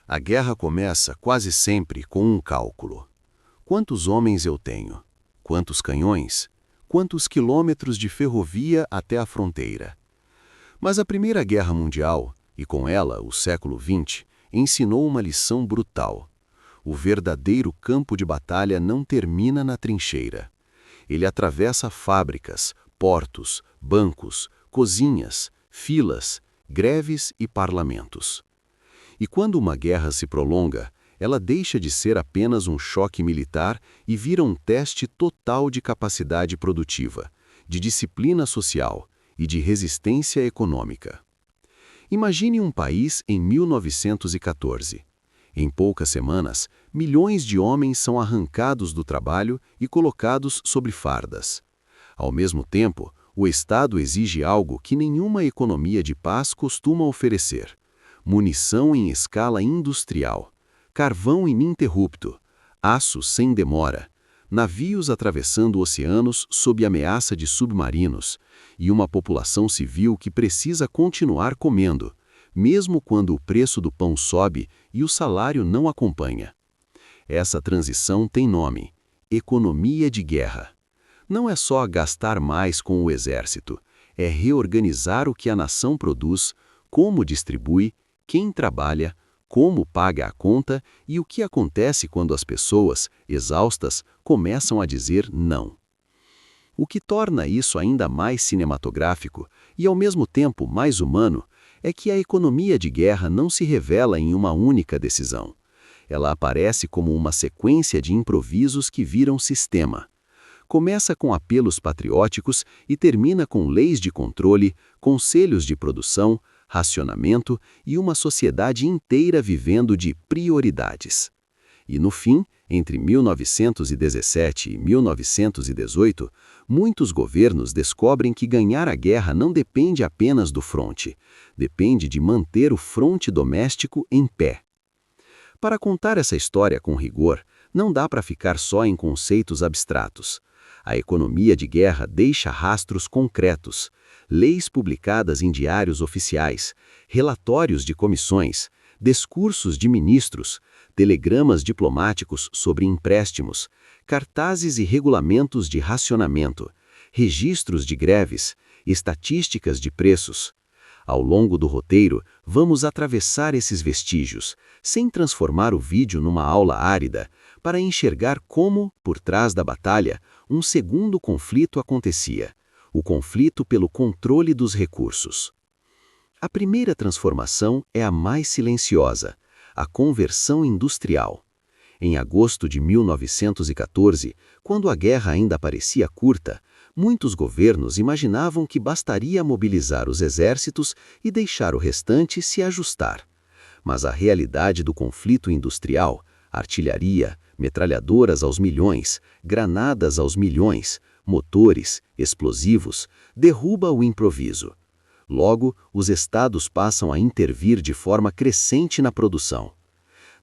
A guerra começa quase sempre com um cálculo. Quantos homens eu tenho? Quantos canhões? Quantos quilômetros de ferrovia até a fronteira? Mas a Primeira Guerra Mundial, e com ela o século XX, ensinou uma lição brutal. O verdadeiro campo de batalha não termina na trincheira. Ele atravessa fábricas, portos, bancos, cozinhas, filas, greves e parlamentos. E quando uma guerra se prolonga, ela deixa de ser apenas um choque militar e vira um teste total de capacidade produtiva, de disciplina social e de resistência econômica. Imagine um país em 1914. Em poucas semanas, milhões de homens são arrancados do trabalho e colocados sobre fardas. Ao mesmo tempo, o Estado exige algo que nenhuma economia de paz costuma oferecer: munição em escala industrial, carvão ininterrupto, aço sem demora, navios atravessando oceanos sob ameaça de submarinos e uma população civil que precisa continuar comendo, mesmo quando o preço do pão sobe e o salário não acompanha. Essa transição tem nome: economia de guerra. Não é só gastar mais com o exército, é reorganizar o que a nação produz, como distribui, quem trabalha, como paga a conta e o que acontece quando as pessoas, exaustas, começam a dizer não. O que torna isso ainda mais cinematográfico e, ao mesmo tempo, mais humano, é que a economia de guerra não se revela em uma única decisão. Ela aparece como uma sequência de improvisos que viram sistema. Começa com apelos patrióticos e termina com leis de controle, conselhos de produção, racionamento e uma sociedade inteira vivendo de prioridades. E no fim, entre 1917 e 1918, muitos governos descobrem que ganhar a guerra não depende apenas do fronte, depende de manter o fronte doméstico em pé. Para contar essa história com rigor, não dá para ficar só em conceitos abstratos. A economia de guerra deixa rastros concretos: leis publicadas em diários oficiais, relatórios de comissões, discursos de ministros, telegramas diplomáticos sobre empréstimos, cartazes e regulamentos de racionamento, registros de greves, estatísticas de preços. Ao longo do roteiro, vamos atravessar esses vestígios, sem transformar o vídeo numa aula árida, para enxergar como, por trás da batalha, um segundo conflito acontecia: o conflito pelo controle dos recursos. A primeira transformação é a mais silenciosa: a conversão industrial. Em agosto de 1914, quando a guerra ainda parecia curta, muitos governos imaginavam que bastaria mobilizar os exércitos e deixar o restante se ajustar. Mas a realidade do conflito industrial, artilharia, metralhadoras aos milhões, granadas aos milhões, motores, explosivos, derruba o improviso. Logo, os estados passam a intervir de forma crescente na produção.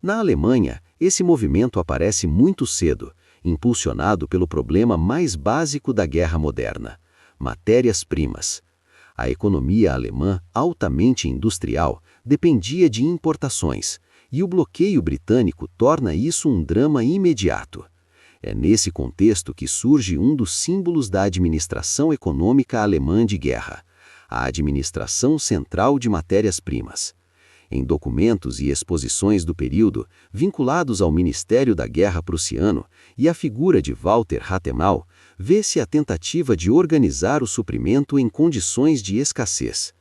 Na Alemanha, esse movimento aparece muito cedo, impulsionado pelo problema mais básico da guerra moderna: matérias-primas. A economia alemã, altamente industrial, dependia de importações, e o bloqueio britânico torna isso um drama imediato. É nesse contexto que surge um dos símbolos da administração econômica alemã de guerra: a Administração Central de Matérias-Primas. Em documentos e exposições do período, vinculados ao Ministério da Guerra prussiano e à figura de Walter Rathenau, vê-se a tentativa de organizar o suprimento em condições de escassez.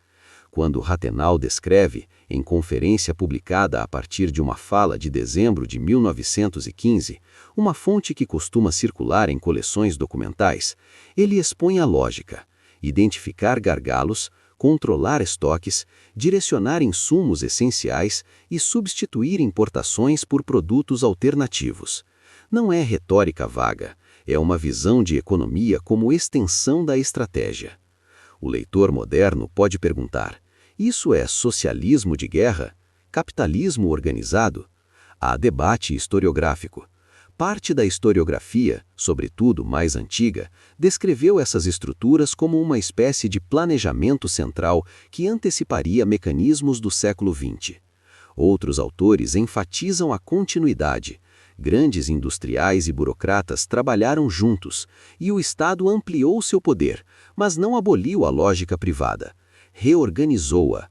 Quando Rathenau descreve, em conferência publicada a partir de uma fala de dezembro de 1915, uma fonte que costuma circular em coleções documentais, ele expõe a lógica: identificar gargalos, controlar estoques, direcionar insumos essenciais e substituir importações por produtos alternativos. Não é retórica vaga, é uma visão de economia como extensão da estratégia. O leitor moderno pode perguntar: isso é socialismo de guerra? Capitalismo organizado? Há debate historiográfico. Parte da historiografia, sobretudo mais antiga, descreveu essas estruturas como uma espécie de planejamento central que anteciparia mecanismos do século XX. Outros autores enfatizam a continuidade. Grandes industriais e burocratas trabalharam juntos, e o Estado ampliou seu poder, mas não aboliu a lógica privada. Reorganizou-a.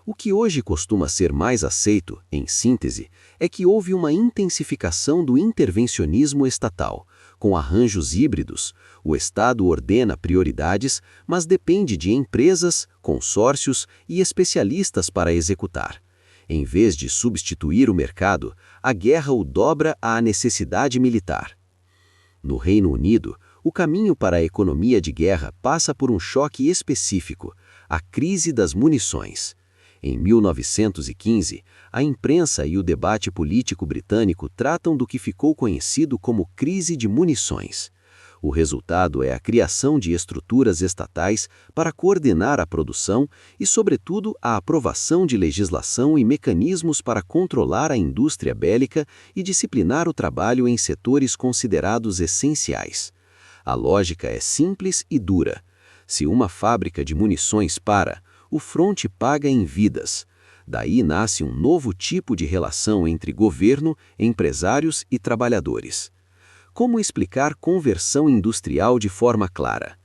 O que hoje costuma ser mais aceito, em síntese, é que houve uma intensificação do intervencionismo estatal. Com arranjos híbridos, o Estado ordena prioridades, mas depende de empresas, consórcios e especialistas para executar. Em vez de substituir o mercado, a guerra o dobra à necessidade militar. No Reino Unido, o caminho para a economia de guerra passa por um choque específico, a crise das munições. Em 1915, a imprensa e o debate político britânico tratam do que ficou conhecido como crise de munições. O resultado é a criação de estruturas estatais para coordenar a produção e, sobretudo, a aprovação de legislação e mecanismos para controlar a indústria bélica e disciplinar o trabalho em setores considerados essenciais. A lógica é simples e dura. Se uma fábrica de munições para, o fronte paga em vidas. Daí nasce um novo tipo de relação entre governo, empresários e trabalhadores. Como explicar conversão industrial de forma clara?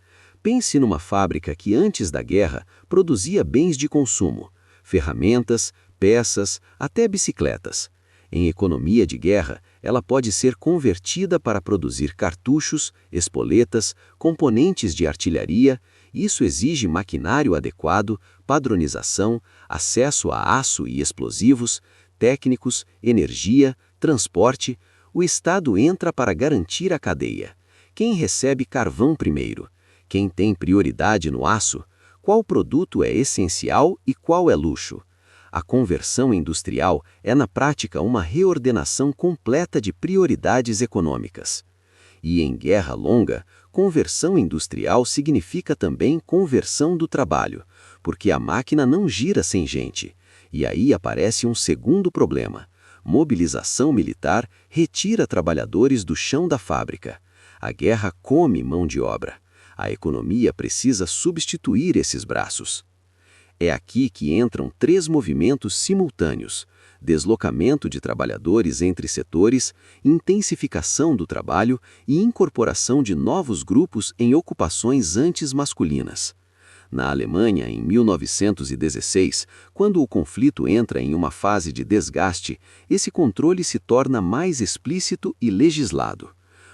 Pense numa fábrica que antes da guerra produzia bens de consumo, ferramentas, peças, até bicicletas. Em economia de guerra, ela pode ser convertida para produzir cartuchos, espoletas, componentes de artilharia. Isso exige maquinário adequado, padronização, acesso a aço e explosivos, técnicos, energia, transporte. O Estado entra para garantir a cadeia. Quem recebe carvão primeiro? Quem tem prioridade no aço? Qual produto é essencial e qual é luxo? A conversão industrial é, na prática, uma reordenação completa de prioridades econômicas. E em guerra longa, conversão industrial significa também conversão do trabalho, porque a máquina não gira sem gente. E aí aparece um segundo problema. Mobilização militar retira trabalhadores do chão da fábrica. A guerra come mão de obra. A economia precisa substituir esses braços. É aqui que entram três movimentos simultâneos: deslocamento de trabalhadores entre setores, intensificação do trabalho e incorporação de novos grupos em ocupações antes masculinas. Na Alemanha, em 1916, quando o conflito entra em uma fase de desgaste, esse controle se torna mais explícito e legislado.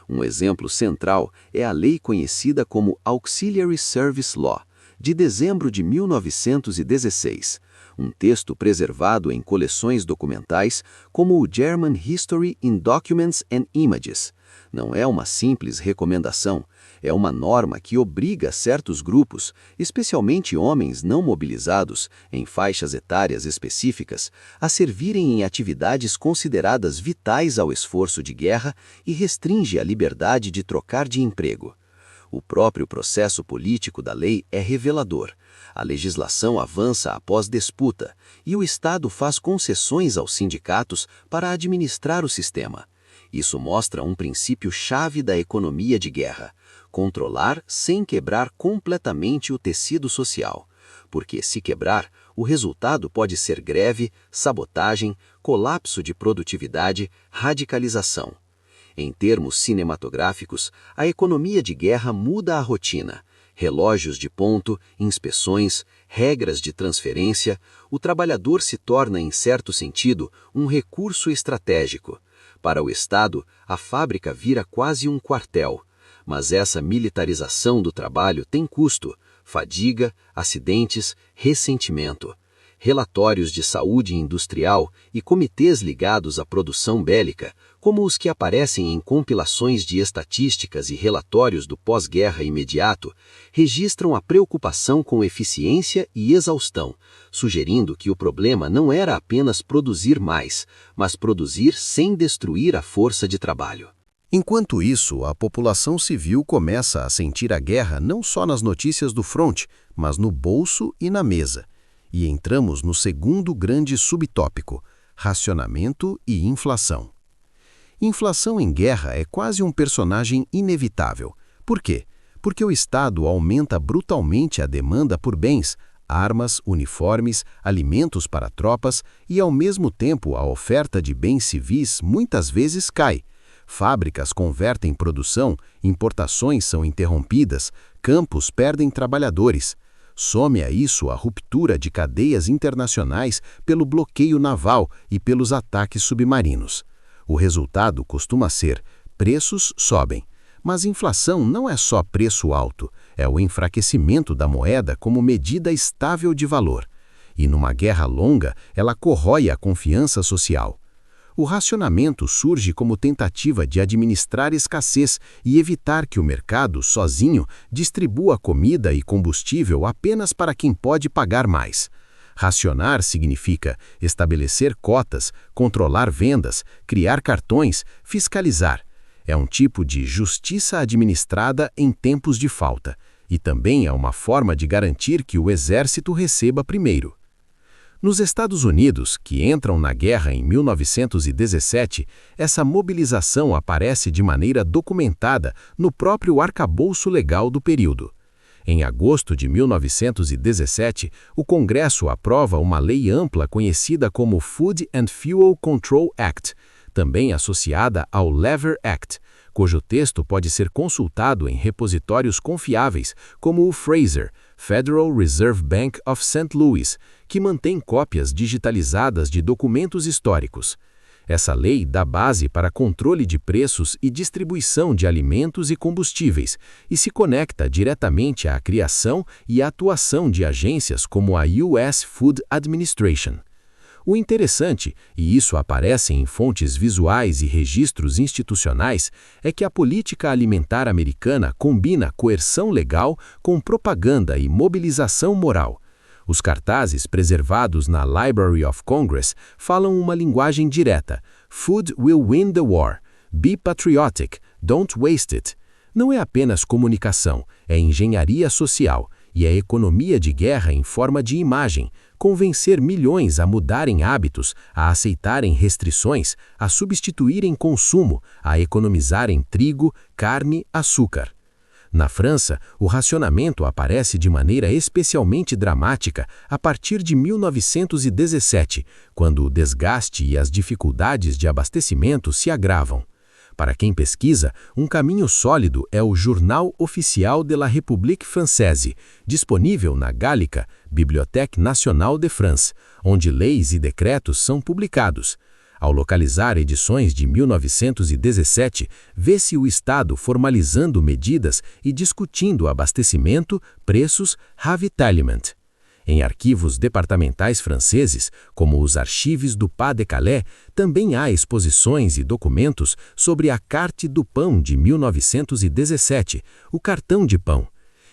Um exemplo central é a lei conhecida como Auxiliary Service Law, de dezembro de 1916, um texto preservado em coleções documentais como o German History in Documents and Images. Não é uma simples recomendação, é uma norma que obriga certos grupos, especialmente homens não mobilizados, em faixas etárias específicas, a servirem em atividades consideradas vitais ao esforço de guerra e restringe a liberdade de trocar de emprego. O próprio processo político da lei é revelador. A legislação avança após disputa, e o Estado faz concessões aos sindicatos para administrar o sistema. Isso mostra um princípio-chave da economia de guerra: controlar sem quebrar completamente o tecido social. Porque, se quebrar, o resultado pode ser greve, sabotagem, colapso de produtividade, radicalização. Em termos cinematográficos, a economia de guerra muda a rotina. Relógios de ponto, inspeções, regras de transferência, o trabalhador se torna, em certo sentido, um recurso estratégico. Para o Estado, a fábrica vira quase um quartel. Mas essa militarização do trabalho tem custo: fadiga, acidentes, ressentimento. Relatórios de saúde industrial e comitês ligados à produção bélica, como os que aparecem em compilações de estatísticas e relatórios do pós-guerra imediato, registram a preocupação com eficiência e exaustão, sugerindo que o problema não era apenas produzir mais, mas produzir sem destruir a força de trabalho. Enquanto isso, a população civil começa a sentir a guerra não só nas notícias do fronte, mas no bolso e na mesa. E entramos no segundo grande subtópico: racionamento e inflação. Inflação em guerra é quase um personagem inevitável. Por quê? Porque o Estado aumenta brutalmente a demanda por bens, armas, uniformes, alimentos para tropas e, ao mesmo tempo, a oferta de bens civis muitas vezes cai. Fábricas convertem produção, importações são interrompidas, campos perdem trabalhadores. Some a isso a ruptura de cadeias internacionais pelo bloqueio naval e pelos ataques submarinos. O resultado costuma ser: preços sobem. Mas inflação não é só preço alto, é o enfraquecimento da moeda como medida estável de valor. E numa guerra longa, ela corrói a confiança social. O racionamento surge como tentativa de administrar escassez e evitar que o mercado, sozinho, distribua comida e combustível apenas para quem pode pagar mais. Racionar significa estabelecer cotas, controlar vendas, criar cartões, fiscalizar. É um tipo de justiça administrada em tempos de falta, e também é uma forma de garantir que o exército receba primeiro. Nos Estados Unidos, que entram na guerra em 1917, essa mobilização aparece de maneira documentada no próprio arcabouço legal do período. Em agosto de 1917, o Congresso aprova uma lei ampla conhecida como Food and Fuel Control Act, também associada ao Lever Act, cujo texto pode ser consultado em repositórios confiáveis, como o Fraser, Federal Reserve Bank of St. Louis, que mantém cópias digitalizadas de documentos históricos. Essa lei dá base para controle de preços e distribuição de alimentos e combustíveis e se conecta diretamente à criação e atuação de agências como a US Food Administration. O interessante, e isso aparece em fontes visuais e registros institucionais, é que a política alimentar americana combina coerção legal com propaganda e mobilização moral. Os cartazes preservados na Library of Congress falam uma linguagem direta: Food will win the war. Be patriotic. Don't waste it. Não é apenas comunicação, é engenharia social e é economia de guerra em forma de imagem, convencer milhões a mudarem hábitos, a aceitarem restrições, a substituírem consumo, a economizarem trigo, carne, açúcar. Na França, o racionamento aparece de maneira especialmente dramática a partir de 1917, quando o desgaste e as dificuldades de abastecimento se agravam. Para quem pesquisa, um caminho sólido é o Journal Officiel de la République Française, disponível na Gallica, Bibliothèque Nationale de France, onde leis e decretos são publicados. Ao localizar edições de 1917, vê-se o Estado formalizando medidas e discutindo abastecimento, preços, ravitaillement. Em arquivos departamentais franceses, como os Archives du Pas-de-Calais, também há exposições e documentos sobre a Carte du Pão de 1917, o cartão de pão.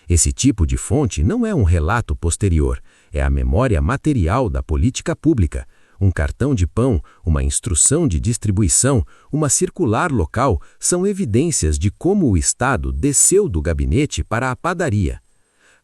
Esse tipo de fonte não é um relato posterior, é a memória material da política pública. Um cartão de pão, uma instrução de distribuição, uma circular local são evidências de como o Estado desceu do gabinete para a padaria.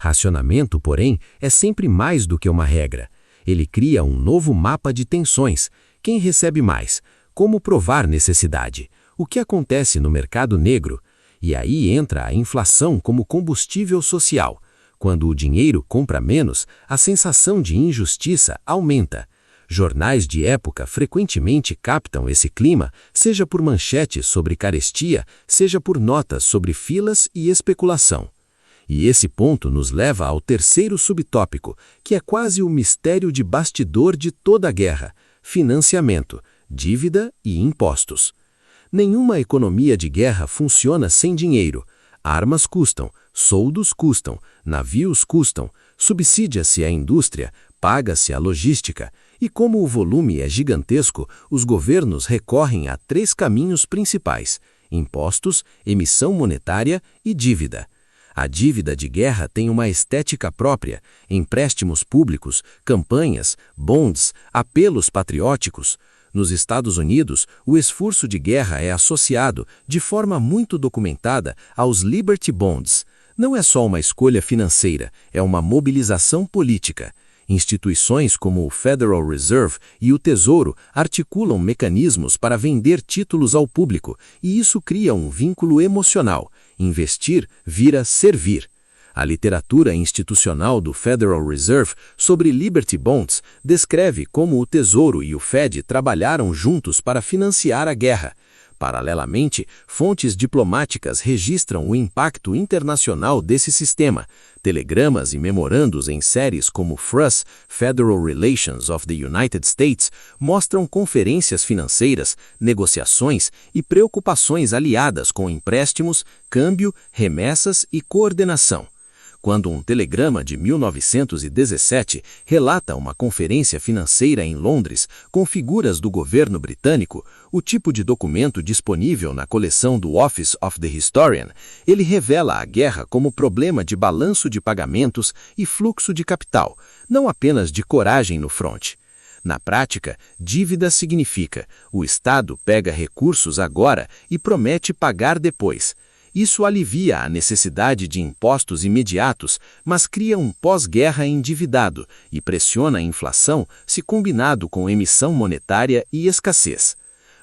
Racionamento, porém, é sempre mais do que uma regra. Ele cria um novo mapa de tensões. Quem recebe mais? Como provar necessidade? O que acontece no mercado negro? E aí entra a inflação como combustível social. Quando o dinheiro compra menos, a sensação de injustiça aumenta. Jornais de época frequentemente captam esse clima, seja por manchetes sobre carestia, seja por notas sobre filas e especulação. E esse ponto nos leva ao terceiro subtópico, que é quase o mistério de bastidor de toda a guerra: financiamento, dívida e impostos. Nenhuma economia de guerra funciona sem dinheiro. Armas custam, soldos custam, navios custam, subsidia-se a indústria, paga-se a logística. E como o volume é gigantesco, os governos recorrem a 3 caminhos principais: impostos, emissão monetária e dívida. A dívida de guerra tem uma estética própria: empréstimos públicos, campanhas, bonds, apelos patrióticos. Nos Estados Unidos, o esforço de guerra é associado, de forma muito documentada, aos Liberty Bonds. Não é só uma escolha financeira, é uma mobilização política. Instituições como o Federal Reserve e o Tesouro articulam mecanismos para vender títulos ao público, e isso cria um vínculo emocional. Investir vira servir. A literatura institucional do Federal Reserve sobre Liberty Bonds descreve como o Tesouro e o Fed trabalharam juntos para financiar a guerra. Paralelamente, fontes diplomáticas registram o impacto internacional desse sistema. Telegramas e memorandos em séries como FRUS, Federal Relations of the United States, mostram conferências financeiras, negociações e preocupações aliadas com empréstimos, câmbio, remessas e coordenação. Quando um telegrama de 1917 relata uma conferência financeira em Londres com figuras do governo britânico, o tipo de documento disponível na coleção do Office of the Historian, ele revela a guerra como problema de balanço de pagamentos e fluxo de capital, não apenas de coragem no fronte. Na prática, dívida significa o Estado pega recursos agora e promete pagar depois. Isso alivia a necessidade de impostos imediatos, mas cria um pós-guerra endividado e pressiona a inflação se combinado com emissão monetária e escassez.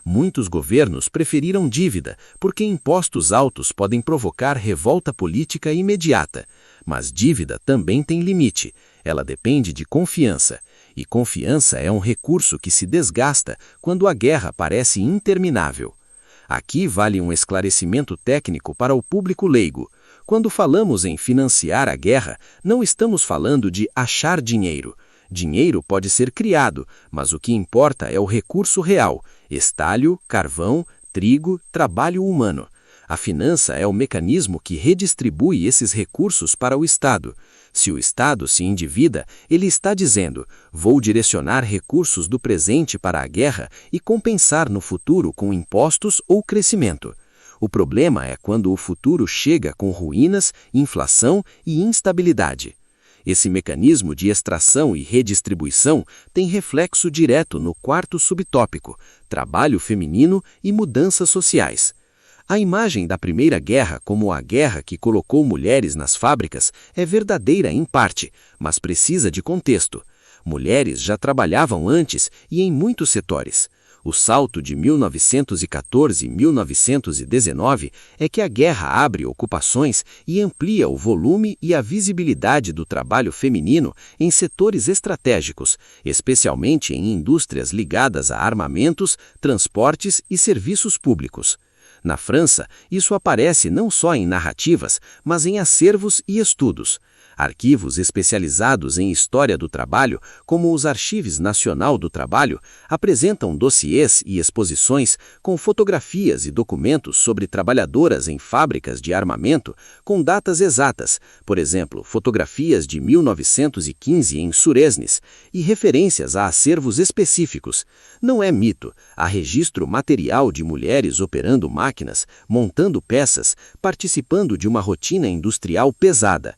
Muitos governos preferiram dívida, porque impostos altos podem provocar revolta política imediata. Mas dívida também tem limite. Ela depende de confiança. E confiança é um recurso que se desgasta quando a guerra parece interminável. Aqui vale um esclarecimento técnico para o público leigo. Quando falamos em financiar a guerra, não estamos falando de achar dinheiro. Dinheiro pode ser criado, mas o que importa é o recurso real: estalho, carvão, trigo, trabalho humano. A finança é o mecanismo que redistribui esses recursos para o Estado. Se o Estado se endivida, ele está dizendo: vou direcionar recursos do presente para a guerra e compensar no futuro com impostos ou crescimento. O problema é quando o futuro chega com ruínas, inflação e instabilidade. Esse mecanismo de extração e redistribuição tem reflexo direto no quarto subtópico: trabalho feminino e mudanças sociais. A imagem da Primeira Guerra como a guerra que colocou mulheres nas fábricas é verdadeira em parte, mas precisa de contexto. Mulheres já trabalhavam antes e em muitos setores. O salto de 1914 e 1919 é que a guerra abre ocupações e amplia o volume e a visibilidade do trabalho feminino em setores estratégicos, especialmente em indústrias ligadas a armamentos, transportes e serviços públicos. Na França, isso aparece não só em narrativas, mas em acervos e estudos. Arquivos especializados em história do trabalho, como os Archives Nacional do Trabalho, apresentam dossiês e exposições com fotografias e documentos sobre trabalhadoras em fábricas de armamento com datas exatas, por exemplo, fotografias de 1915 em Suresnes, e referências a acervos específicos. Não é mito, há registro material de mulheres operando máquinas, montando peças, participando de uma rotina industrial pesada.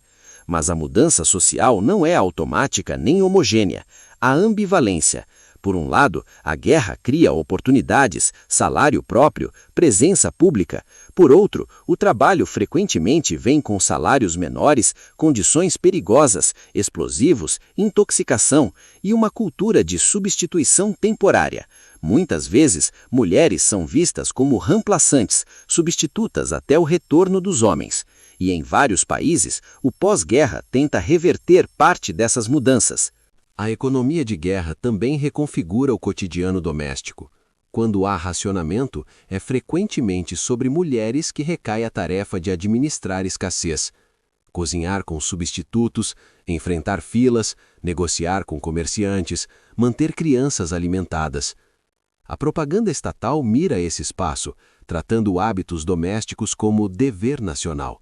Mas a mudança social não é automática nem homogênea. Há ambivalência. Por um lado, a guerra cria oportunidades, salário próprio, presença pública. Por outro, o trabalho frequentemente vem com salários menores, condições perigosas, explosivos, intoxicação e uma cultura de substituição temporária. Muitas vezes, mulheres são vistas como reemplaçantes, substitutas até o retorno dos homens. E em vários países, o pós-guerra tenta reverter parte dessas mudanças. A economia de guerra também reconfigura o cotidiano doméstico. Quando há racionamento, é frequentemente sobre mulheres que recai a tarefa de administrar escassez. Cozinhar com substitutos, enfrentar filas, negociar com comerciantes, manter crianças alimentadas. A propaganda estatal mira esse espaço, tratando hábitos domésticos como dever nacional.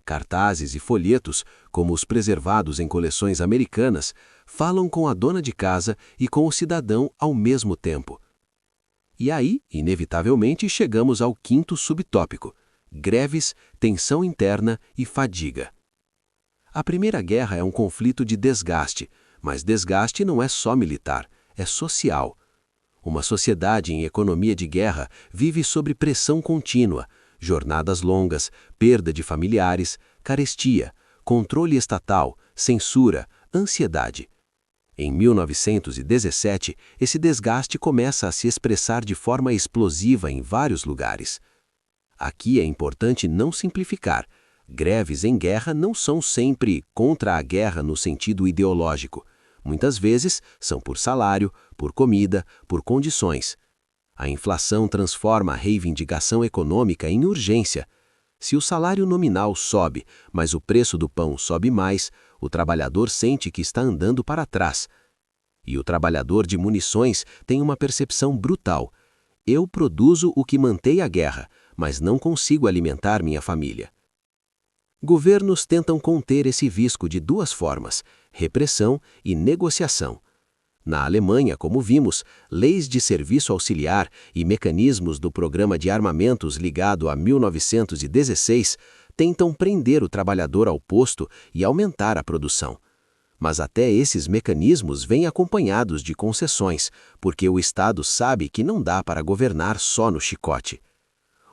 Cartazes e folhetos, como os preservados em coleções americanas, falam com a dona de casa e com o cidadão ao mesmo tempo. E aí, inevitavelmente, chegamos ao quinto subtópico: greves, tensão interna e fadiga. A Primeira Guerra é um conflito de desgaste, mas desgaste não é só militar, é social. Uma sociedade em economia de guerra vive sob pressão contínua, jornadas longas, perda de familiares, carestia, controle estatal, censura, ansiedade. Em 1917, esse desgaste começa a se expressar de forma explosiva em vários lugares. Aqui é importante não simplificar. Greves em guerra não são sempre contra a guerra no sentido ideológico. Muitas vezes são por salário, por comida, por condições. A inflação transforma a reivindicação econômica em urgência. Se o salário nominal sobe, mas o preço do pão sobe mais, o trabalhador sente que está andando para trás. E o trabalhador de munições tem uma percepção brutal. Eu produzo o que mantém a guerra, mas não consigo alimentar minha família. Governos tentam conter esse risco de duas formas: repressão e negociação. Na Alemanha, como vimos, leis de serviço auxiliar e mecanismos do programa de armamentos ligado a 1916 tentam prender o trabalhador ao posto e aumentar a produção. Mas até esses mecanismos vêm acompanhados de concessões, porque o Estado sabe que não dá para governar só no chicote.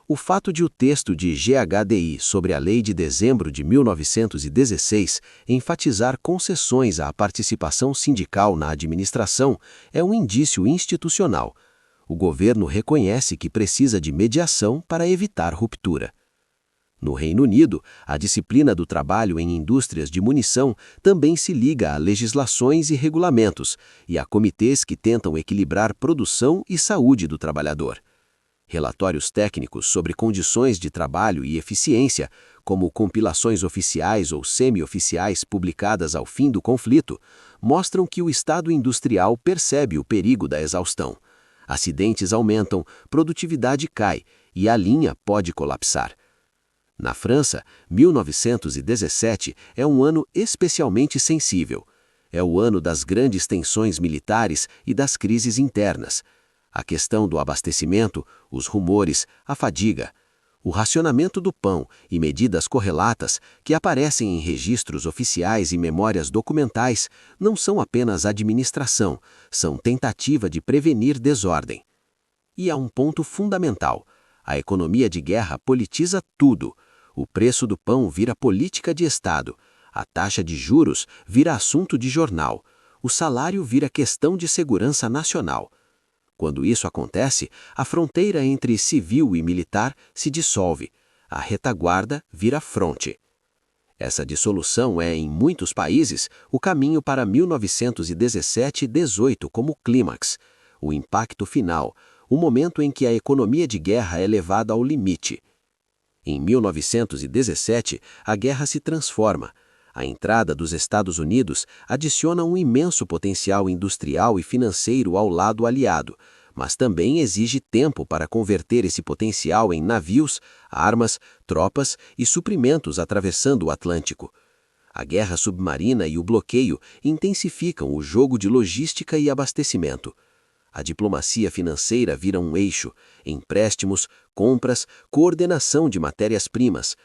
O fato de o texto de GHDI sobre a Lei de Dezembro de 1916 enfatizar concessões à participação sindical na administração é um indício institucional. O governo reconhece que precisa de mediação para evitar ruptura. No Reino Unido, a disciplina do trabalho em indústrias de munição também se liga a legislações e regulamentos e a comitês que tentam equilibrar produção e saúde do trabalhador. Relatórios técnicos sobre condições de trabalho e eficiência, como compilações oficiais ou semi-oficiais publicadas ao fim do conflito, mostram que o Estado industrial percebe o perigo da exaustão. Acidentes aumentam, produtividade cai e a linha pode colapsar. Na França, 1917 é um ano especialmente sensível. É o ano das grandes tensões militares e das crises internas. A questão do abastecimento, os rumores, a fadiga, o racionamento do pão e medidas correlatas que aparecem em registros oficiais e memórias documentais não são apenas administração, são tentativa de prevenir desordem. E há um ponto fundamental: a economia de guerra politiza tudo. O preço do pão vira política de Estado, a taxa de juros vira assunto de jornal, o salário vira questão de segurança nacional. Quando isso acontece, a fronteira entre civil e militar se dissolve, a retaguarda vira fronte. Essa dissolução é, em muitos países, o caminho para 1917-18 como clímax, o impacto final, o momento em que a economia de guerra é levada ao limite. Em 1917, a guerra se transforma. A entrada dos Estados Unidos adiciona um imenso potencial industrial e financeiro ao lado aliado, mas também exige tempo para converter esse potencial em navios, armas, tropas e suprimentos atravessando o Atlântico. A guerra submarina e o bloqueio intensificam o jogo de logística e abastecimento. A diplomacia financeira vira um eixo: empréstimos, compras, coordenação de matérias-primas.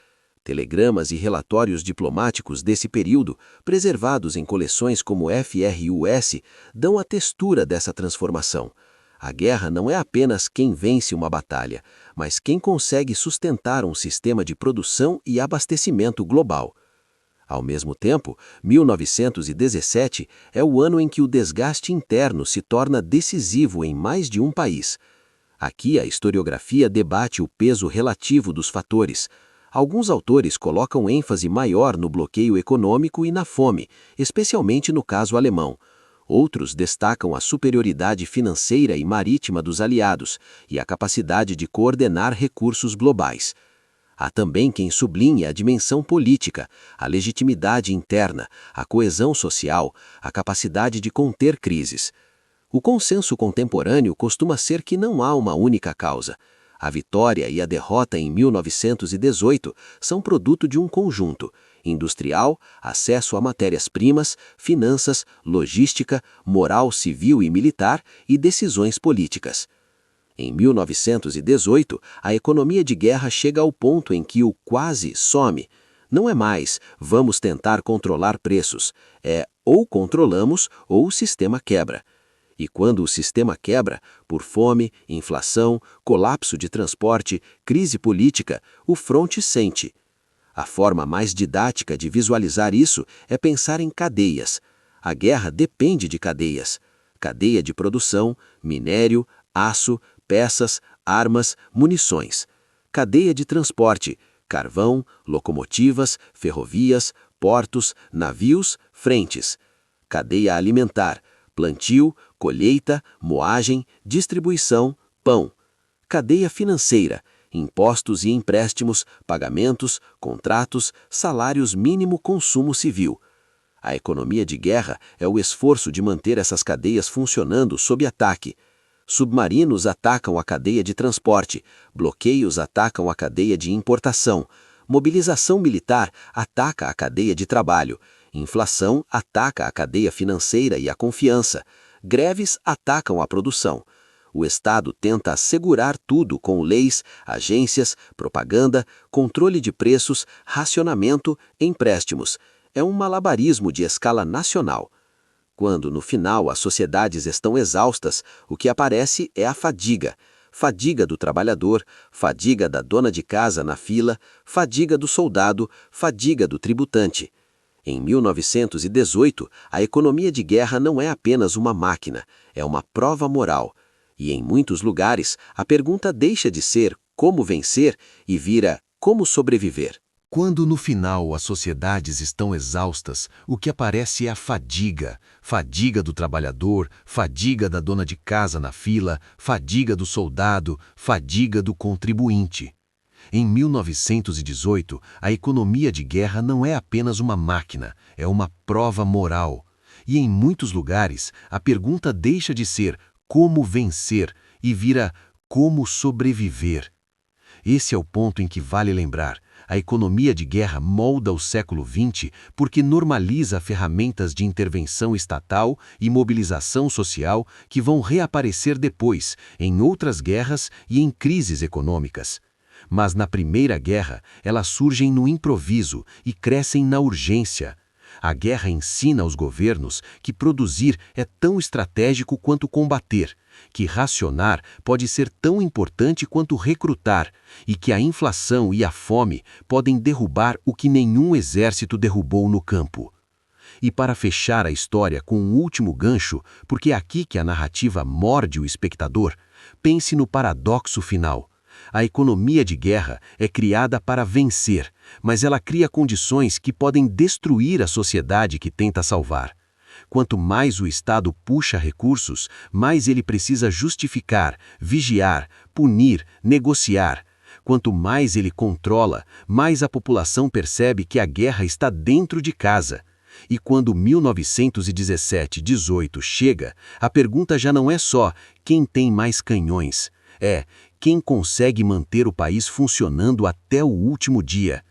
Telegramas e relatórios diplomáticos desse período, preservados em coleções como FRUS, dão a textura dessa transformação. A guerra não é apenas quem vence uma batalha, mas quem consegue sustentar um sistema de produção e abastecimento global. Ao mesmo tempo, 1917 é o ano em que o desgaste interno se torna decisivo em mais de um país. Aqui a historiografia debate o peso relativo dos fatores. Alguns autores colocam ênfase maior no bloqueio econômico e na fome, especialmente no caso alemão. Outros destacam a superioridade financeira e marítima dos aliados e a capacidade de coordenar recursos globais. Há também quem sublinhe a dimensão política, a legitimidade interna, a coesão social, a capacidade de conter crises. O consenso contemporâneo costuma ser que não há uma única causa. A vitória e a derrota em 1918 são produto de um conjunto: industrial, acesso a matérias-primas, finanças, logística, moral civil e militar e decisões políticas. Em 1918, a economia de guerra chega ao ponto em que o quase some. Não é mais "vamos tentar controlar preços", é ou controlamos ou o sistema quebra. E quando o sistema quebra, por fome, inflação, colapso de transporte, crise política, o fronte sente. A forma mais didática de visualizar isso é pensar em cadeias. A guerra depende de cadeias. Cadeia de produção, minério, aço, peças, armas, munições. Cadeia de transporte, carvão, locomotivas, ferrovias, portos, navios, frentes. Cadeia alimentar, plantio, colheita, moagem, distribuição, pão. Cadeia financeira, impostos e empréstimos, pagamentos, contratos, salários mínimo consumo civil. A economia de guerra é o esforço de manter essas cadeias funcionando sob ataque. Submarinos atacam a cadeia de transporte, bloqueios atacam a cadeia de importação, mobilização militar ataca a cadeia de trabalho, inflação ataca a cadeia financeira e a confiança, greves atacam a produção. O Estado tenta assegurar tudo com leis, agências, propaganda, controle de preços, racionamento, empréstimos. É um malabarismo de escala nacional. Quando, no final, as sociedades estão exaustas, o que aparece é a fadiga. Fadiga do trabalhador, fadiga da dona de casa na fila, fadiga do soldado, fadiga do tributante. Em 1918, a economia de guerra não é apenas uma máquina, é uma prova moral. E em muitos lugares, a pergunta deixa de ser como vencer e vira como sobreviver. Quando no final as sociedades estão exaustas, o que aparece é a fadiga. Fadiga do trabalhador, fadiga da dona de casa na fila, fadiga do soldado, fadiga do contribuinte. Em 1918, a economia de guerra não é apenas uma máquina, é uma prova moral. E em muitos lugares, a pergunta deixa de ser como vencer e vira como sobreviver. Esse é o ponto em que vale lembrar. A economia de guerra molda o século XX porque normaliza ferramentas de intervenção estatal e mobilização social que vão reaparecer depois, em outras guerras e em crises econômicas. Mas na Primeira Guerra, elas surgem no improviso e crescem na urgência. A guerra ensina aos governos que produzir é tão estratégico quanto combater, que racionar pode ser tão importante quanto recrutar, e que a inflação e a fome podem derrubar o que nenhum exército derrubou no campo. E para fechar a história com um último gancho, porque é aqui que a narrativa morde o espectador, pense no paradoxo final. A economia de guerra é criada para vencer, mas ela cria condições que podem destruir a sociedade que tenta salvar. Quanto mais o Estado puxa recursos, mais ele precisa justificar, vigiar, punir, negociar. Quanto mais ele controla, mais a população percebe que a guerra está dentro de casa. E quando 1917-18 chega, a pergunta já não é só quem tem mais canhões, é quem consegue manter o país funcionando até o último dia.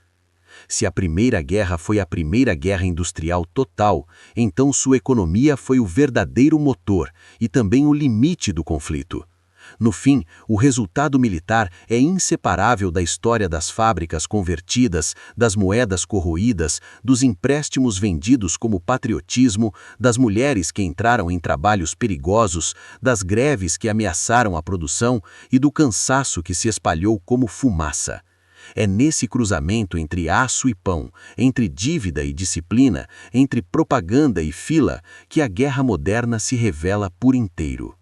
Se a Primeira Guerra foi a primeira guerra industrial total, então sua economia foi o verdadeiro motor e também o limite do conflito. No fim, o resultado militar é inseparável da história das fábricas convertidas, das moedas corroídas, dos empréstimos vendidos como patriotismo, das mulheres que entraram em trabalhos perigosos, das greves que ameaçaram a produção e do cansaço que se espalhou como fumaça. É nesse cruzamento entre aço e pão, entre dívida e disciplina, entre propaganda e fila, que a guerra moderna se revela por inteiro.